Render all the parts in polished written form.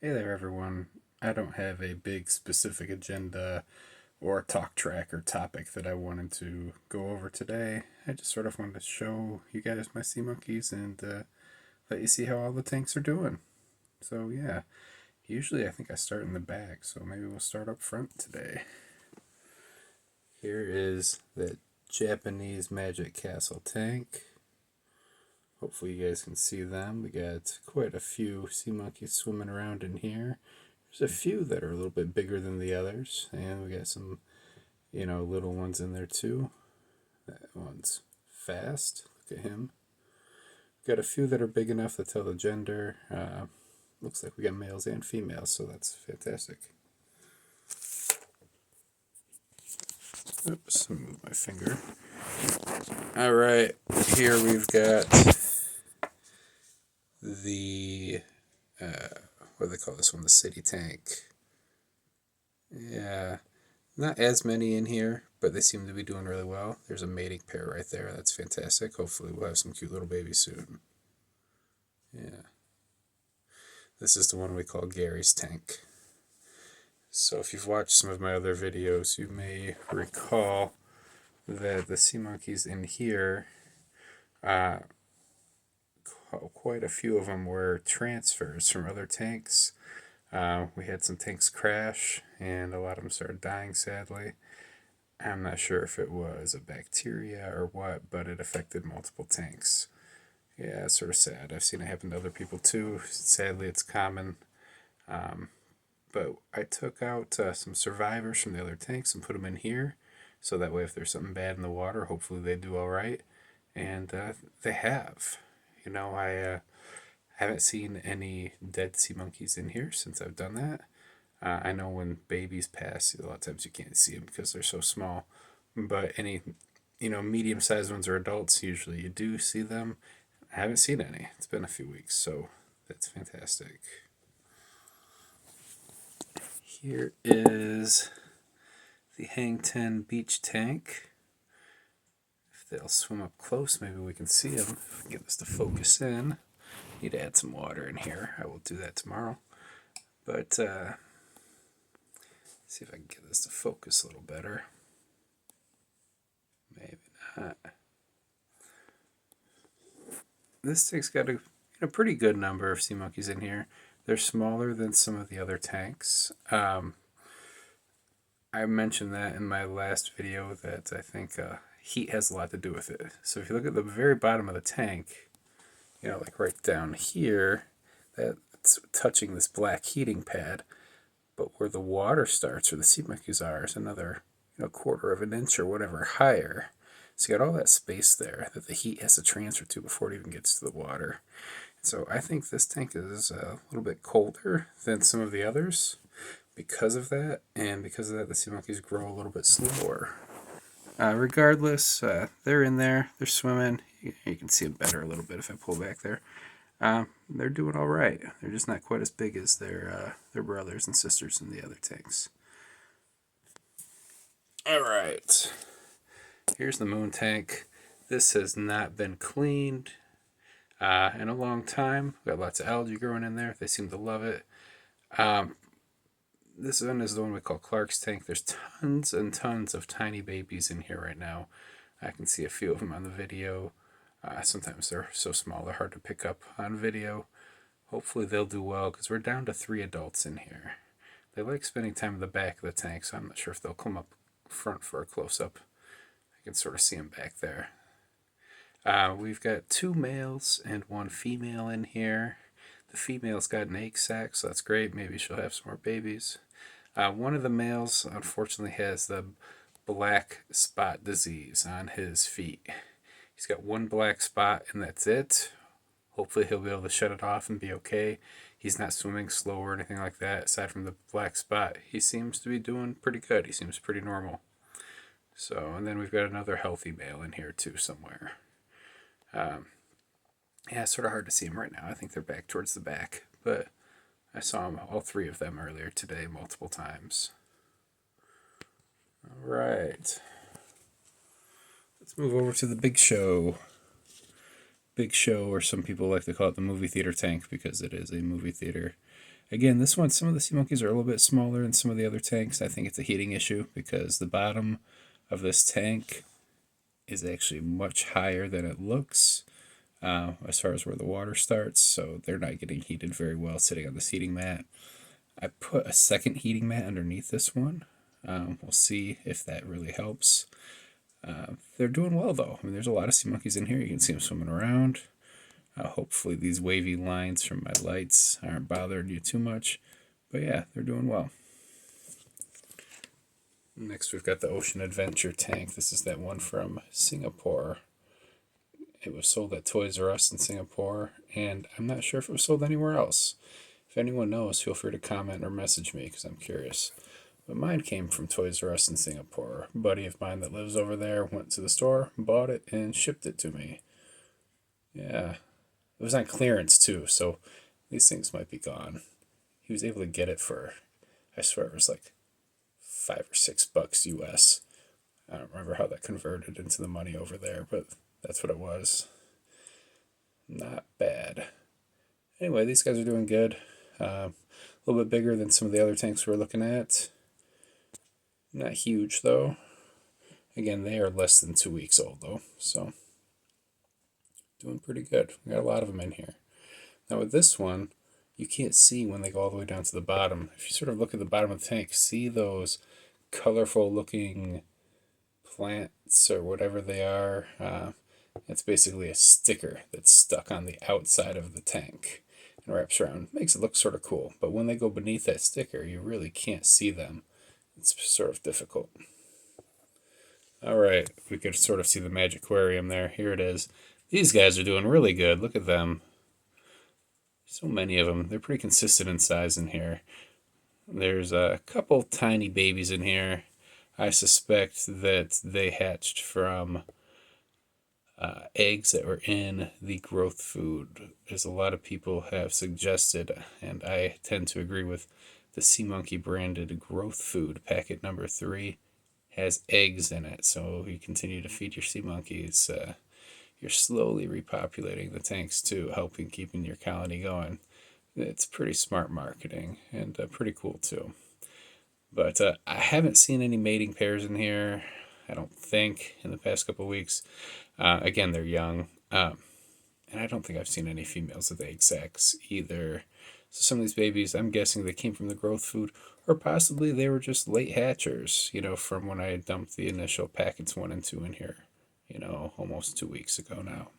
Hey there, everyone. I don't have a big specific agenda or talk track or topic that I wanted to go over today. I just sort of wanted to show you guys my sea monkeys and let you see how all the tanks are doing. So, yeah, usually I think I start in the back, so maybe we'll start up front today. Here is the Japanese Magic Castle tank. Hopefully, you guys can see them. We got quite a few sea monkeys swimming around in here. There's a few that are a little bit bigger than the others, and we got some, little ones in there too. That one's fast. Look at him. Got a few that are big enough to tell the gender. Looks like we got males and females, so that's fantastic. Oops, move my finger. All right, here we've got the what do they call this one? The city tank. Yeah, not as many in here, but they seem to be doing really well. There's a mating pair right there. That's fantastic. Hopefully, we'll have some cute little babies soon. Yeah. This is the one we call Gary's tank. So, if you've watched some of my other videos, you may recall that the sea monkeys in here, quite a few of them were transfers from other tanks. We had some tanks crash, and a lot of them started dying, sadly. I'm not sure if it was a bacteria or what, but it affected multiple tanks. Yeah, it's sort of sad. I've seen it happen to other people too. Sadly, it's common. But I took out some survivors from the other tanks and put them in here. So that way, if there's something bad in the water, hopefully they do all right. And they have. I haven't seen any dead sea monkeys in here since I've done that. I know when babies pass, a lot of times you can't see them because they're so small. But any, medium-sized ones or adults, usually you do see them. I haven't seen any. It's been a few weeks, so that's fantastic. Here is the Hang 10 beach tank. If they'll swim up close, maybe we can see them. If we can get this to focus in. Need to add some water in here. I will do that tomorrow. But see if I can get this to focus a little better. Maybe not. This tank's got a pretty good number of sea monkeys in here. They're smaller than some of the other tanks. I mentioned that in my last video that I think heat has a lot to do with it. So if you look at the very bottom of the tank, like right down here, that's touching this black heating pad. But where the water starts, where the sea monkeys are, is another quarter of an inch or whatever higher. So you got all that space there that the heat has to transfer to before it even gets to the water. So I think this tank is a little bit colder than some of the others because of that, and because of that the sea monkeys grow a little bit slower. Regardless, they're in there, they're swimming. You can see them better a little bit if I pull back there. They're doing all right. They're just not quite as big as their brothers and sisters in the other tanks. All right. Here's the moon tank. This has not been cleaned in a long time. We've got lots of algae growing in there. They seem to love it. This one is the one we call Clark's tank. There's tons and tons of tiny babies in here right now. I can see a few of them on the video. Sometimes they're so small they're hard to pick up on video. Hopefully they'll do well because we're down to 3 adults in here. They like spending time in the back of the tank, so I'm not sure if they'll come up front for a close-up. I can sort of see them back there. We've got 2 males and 1 female in here. The female's got an egg sac, so that's great. Maybe she'll have some more babies. One of the males, unfortunately, has the black spot disease on his feet. He's got 1 black spot, and that's it. Hopefully he'll be able to shut it off and be okay. He's not swimming slow or anything like that. Aside from the black spot, he seems to be doing pretty good. He seems pretty normal. So, and then we've got another healthy male in here too somewhere. Yeah, it's sort of hard to see them right now. I think they're back towards the back, but I saw them, all 3 of them earlier today, multiple times. All right. Let's move over to the big show. Big show, or some people like to call it the movie theater tank because it is a movie theater. Again, this one, some of the sea monkeys are a little bit smaller than some of the other tanks. I think it's a heating issue because the bottom of this tank is actually much higher than it looks as far as where the water starts. So they're not getting heated very well sitting on this heating mat. I put a second heating mat underneath this one. We'll see if that really helps. They're doing well though. I mean, there's a lot of sea monkeys in here. You can see them swimming around. Hopefully these wavy lines from my lights aren't bothering you too much. But yeah, they're doing well. Next we've got the Ocean Adventure tank. This is that one from Singapore. It was sold at Toys R Us in Singapore, and I'm not sure if it was sold anywhere else. If anyone knows, feel free to comment or message me because I'm curious. But mine came from Toys R Us in Singapore. A buddy of mine that lives over there went to the store, bought it, and shipped it to me. Yeah, it was on clearance too, so these things might be gone. He was able to get it for, I swear it was like $5 or $6 US. I don't remember how that converted into the money over there, but that's what it was. Not bad. Anyway, these guys are doing good. A little bit bigger than some of the other tanks we're looking at. Not huge though. Again, they are less than 2 weeks old though, so doing pretty good. We got a lot of them in here. Now with this one, you can't see when they go all the way down to the bottom. If you sort of look at the bottom of the tank, see those colorful looking plants or whatever they are. It's basically a sticker that's stuck on the outside of the tank and wraps around. Makes it look sort of cool, but when they go beneath that sticker, you really can't see them. It's sort of difficult. All right, we could sort of see the magic aquarium there. Here it is. These guys are doing really good. Look at them. So many of them. They're pretty consistent in size in here. There's a couple tiny babies in here. I suspect that they hatched from eggs that were in the growth food, as a lot of people have suggested, and I tend to agree with. The SeaMonkey branded growth food packet number 3 has eggs in it, so you continue to feed your sea monkeys. You're slowly repopulating the tanks too, helping keeping your colony going. It's pretty smart marketing and pretty cool too. But I haven't seen any mating pairs in here, I don't think, in the past couple of weeks. Again, they're young, and I don't think I've seen any females with egg sacs either. So some of these babies, I'm guessing they came from the growth food, or possibly they were just late hatchers, from when I dumped the initial packets 1 and 2 in here, almost 2 weeks ago now.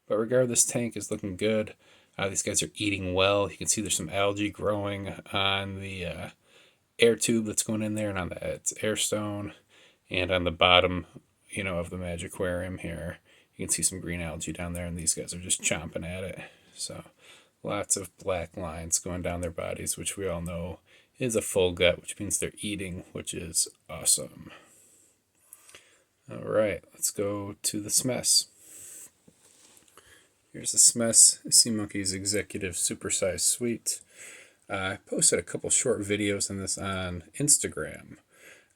But regardless, tank is looking good. These guys are eating well. You can see there's some algae growing on the air tube that's going in there and on the air stone, and on the bottom, of the magic aquarium here. You can see some green algae down there, and these guys are just chomping at it. So lots of black lines going down their bodies, which we all know is a full gut, which means they're eating, which is awesome. All right, let's go to the SMES. Here's the SMES SeaMonkey Executive Supersize Suite. I posted a couple short videos on this on Instagram.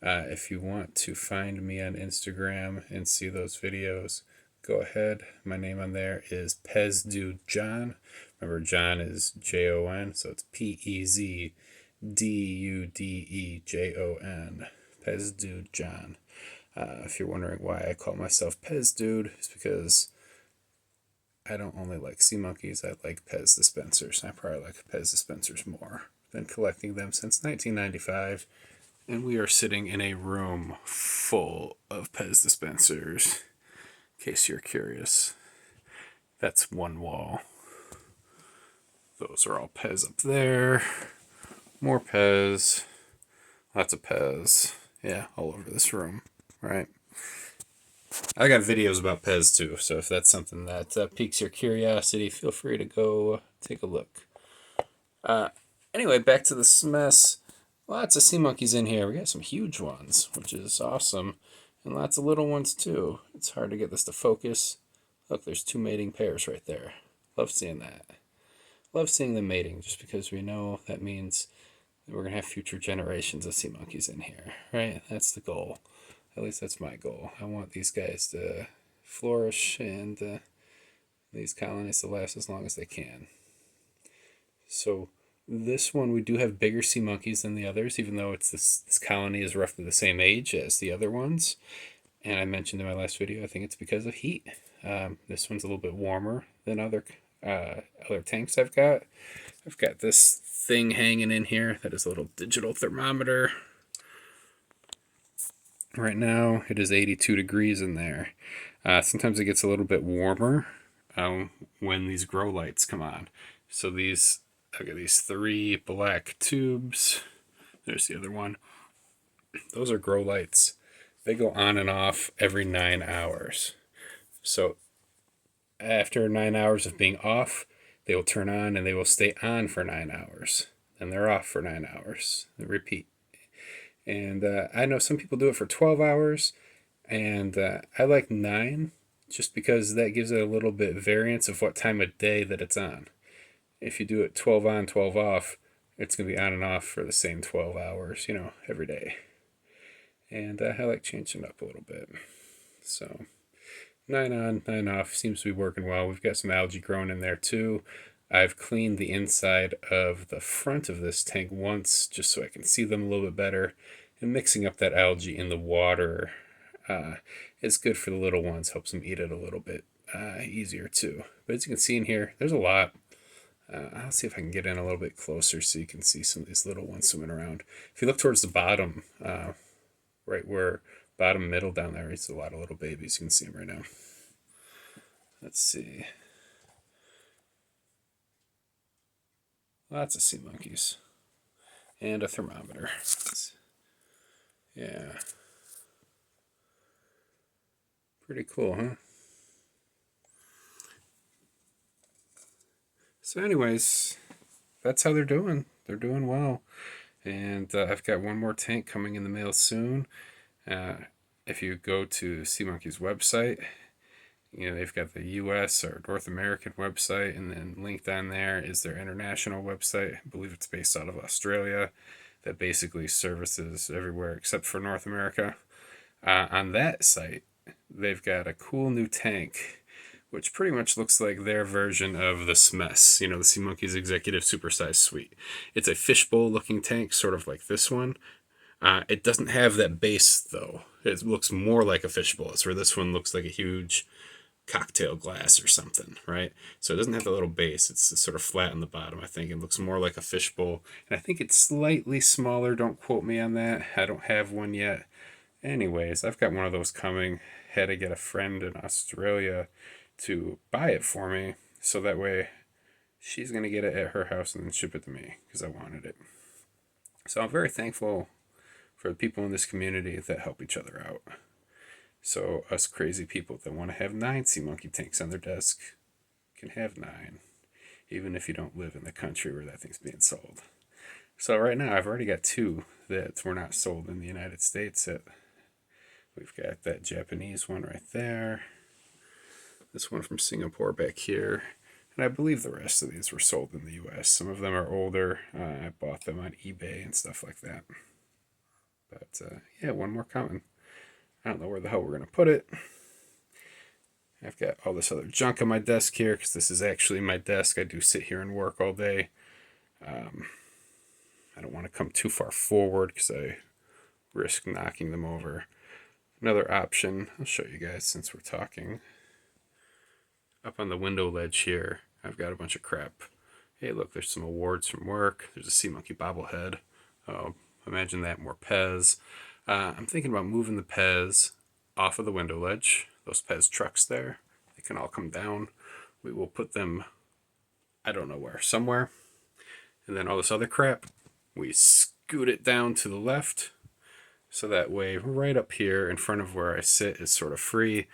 If you want to find me on Instagram and see those videos, go ahead. My name on there is PezDudeJon. Remember, John is Jon, so it's PezDudejon. PezDudeJon. If you're wondering why I call myself PezDude, it's because I don't only like sea monkeys, I like Pez dispensers. I probably like Pez dispensers more. Been collecting them since 1995, and we are sitting in a room full of Pez dispensers, in case you're curious. That's one wall. Those are all Pez up there. More Pez. Lots of Pez. Yeah, all over this room, right? I got videos about Pez too, so if that's something that piques your curiosity, feel free to go take a look. Anyway, back to the SMES. Lots of sea monkeys in here. We got some huge ones, which is awesome, and lots of little ones too. It's hard to get this to focus. Look, there's 2 mating pairs right there. Love seeing that. Love seeing them mating, just because we know that means that we're going to have future generations of sea monkeys in here, right? That's the goal. At least that's my goal. I want these guys to flourish and these colonies to last as long as they can. So This one, we do have bigger sea monkeys than the others, even though this colony is roughly the same age as the other ones. And I mentioned in my last video, I think it's because of heat. This one's a little bit warmer than other tanks I've got. I've got this thing hanging in here that is a little digital thermometer. Right now, it is 82 degrees in there. Sometimes it gets a little bit warmer when these grow lights come on. So I've got these 3 black tubes. There's the other one. Those are grow lights. They go on and off every 9 hours. So after 9 hours of being off, they will turn on and they will stay on for 9 hours. Then they're off for 9 hours. They repeat. And I know some people do it for 12 hours. And I like 9 just because that gives it a little bit variance of what time of day that it's on. If you do it 12 on, 12 off, it's going to be on and off for the same 12 hours, every day. And I like changing it up a little bit. So 9 on, 9 off seems to be working well. We've got some algae growing in there too. I've cleaned the inside of the front of this tank once just so I can see them a little bit better. And mixing up that algae in the water is good for the little ones, helps them eat it a little bit easier too. But as you can see in here, there's a lot. I'll see if I can get in a little bit closer so you can see some of these little ones swimming around. If you look towards the bottom, right where bottom middle down there, it's a lot of little babies. You can see them right now. Let's see. Lots of sea monkeys. And a thermometer. Yeah. Pretty cool, huh? So anyways, that's how they're doing. They're doing well. And I've got one more tank coming in the mail soon. If you go to SeaMonkey's website, they've got the US or North American website, and then linked on there is their international website. I believe it's based out of Australia, that basically services everywhere except for North America. On that site, they've got a cool new tank which pretty much looks like their version of the SMES, the SeaMonkey's Executive Supersize Suite. It's a fishbowl looking tank, sort of like this one. It doesn't have that base, though. It looks more like a fishbowl. It's where this one looks like a huge cocktail glass or something, right? So it doesn't have the little base. It's sort of flat on the bottom, I think. It looks more like a fishbowl. And I think it's slightly smaller. Don't quote me on that. I don't have one yet. Anyways, I've got one of those coming. Had to get a friend in Australia to buy it for me, so that way she's going to get it at her house and then ship it to me because I wanted it. So I'm very thankful for the people in this community that help each other out. So us crazy people that want to have 9 SeaMonkey tanks on their desk can have 9, even if you don't live in the country where that thing's being sold. So right now I've already got 2 that were not sold in the United States. We've got that Japanese one right there. This one from Singapore back here. And I believe the rest of these were sold in the US. Some of them are older. I bought them on eBay and stuff like that. But yeah, one more coming. I don't know where the hell we're going to put it. I've got all this other junk on my desk here because this is actually my desk. I do sit here and work all day. I don't want to come too far forward because I risk knocking them over. Another option, I'll show you guys since we're talking. Up on the window ledge here, I've got a bunch of crap. Hey, look, there's some awards from work. There's a SeaMonkey bobblehead. Oh, imagine that, more Pez. I'm thinking about moving the Pez off of the window ledge. Those Pez trucks there, they can all come down. We will put them, I don't know where, somewhere. And then all this other crap, we scoot it down to the left. So that way, right up here in front of where I sit is sort of free.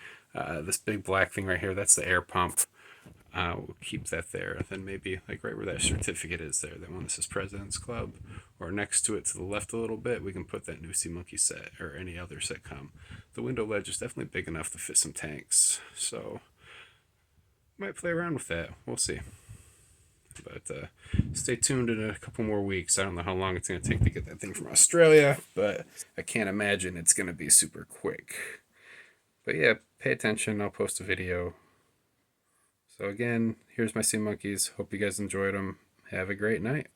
This big black thing right here, that's the air pump. We'll keep that there. Then maybe like right where that certificate is there, that one that says President's Club, or next to it to the left a little bit, we can put that new SeaMonkey set or any other set come. The window ledge is definitely big enough to fit some tanks, so might play around with that. We'll see. But stay tuned in a couple more weeks. I don't know how long it's going to take to get that thing from Australia, but I can't imagine it's going to be super quick. But yeah, pay attention. I'll post a video. So again, here's my SeaMonkeys. Hope you guys enjoyed them. Have a great night.